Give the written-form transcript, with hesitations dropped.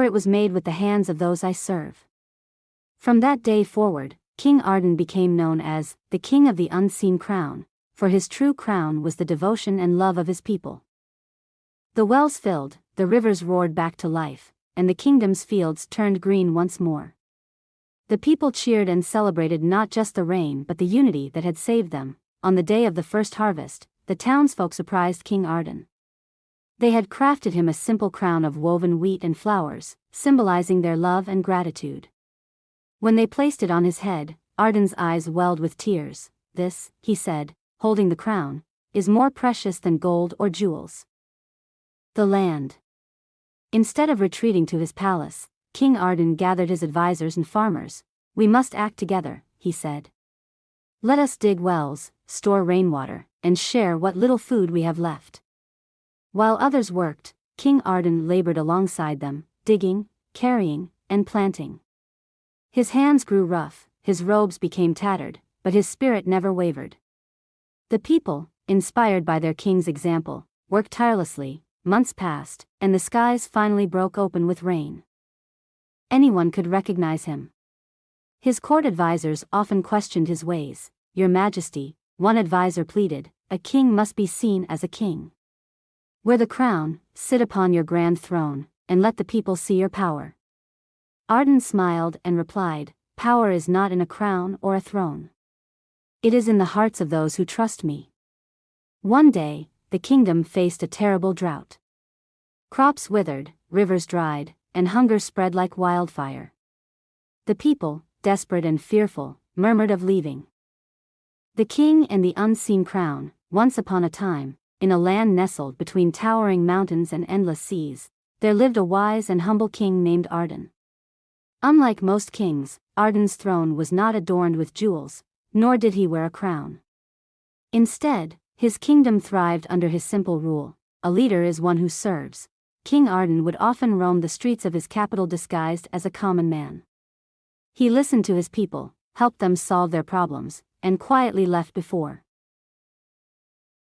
it was made with the hands of those I serve." From that day forward, King Arden became known as the King of the Unseen Crown, for his true crown was the devotion and love of his people. The wells filled, the rivers roared back to life, and the kingdom's fields turned green once more. The people cheered and celebrated not just the rain but the unity that had saved them. On the day of the first harvest, the townsfolk surprised King Arden. They had crafted him a simple crown of woven wheat and flowers, symbolizing their love and gratitude. When they placed it on his head, Arden's eyes welled with tears. "This," he said, holding the crown, "is more precious than gold or jewels." The land. Instead of retreating to his palace, King Arden gathered his advisors and farmers. "We must act together," he said. "Let us dig wells, store rainwater, and share what little food we have left." While others worked, King Arden labored alongside them, digging, carrying, and planting. His hands grew rough, his robes became tattered, but his spirit never wavered. The people, inspired by their king's example, worked tirelessly. Months passed, and the skies finally broke open with rain. Anyone could recognize him. His court advisors often questioned his ways. "Your Majesty," one advisor pleaded, "a king must be seen as a king. Wear the crown, sit upon your grand throne, and let the people see your power." Arden smiled and replied, "Power is not in a crown or a throne. It is in the hearts of those who trust me." One day, the kingdom faced a terrible drought. Crops withered, rivers dried, and hunger spread like wildfire. The people, desperate and fearful, murmured of leaving. The king and the unseen crown. Once upon a time, in a land nestled between towering mountains and endless seas, there lived a wise and humble king named Arden. Unlike most kings, Arden's throne was not adorned with jewels, nor did he wear a crown. Instead, his kingdom thrived under his simple rule: a leader is one who serves. King Arden would often roam the streets of his capital disguised as a common man. He listened to his people, helped them solve their problems, and quietly left before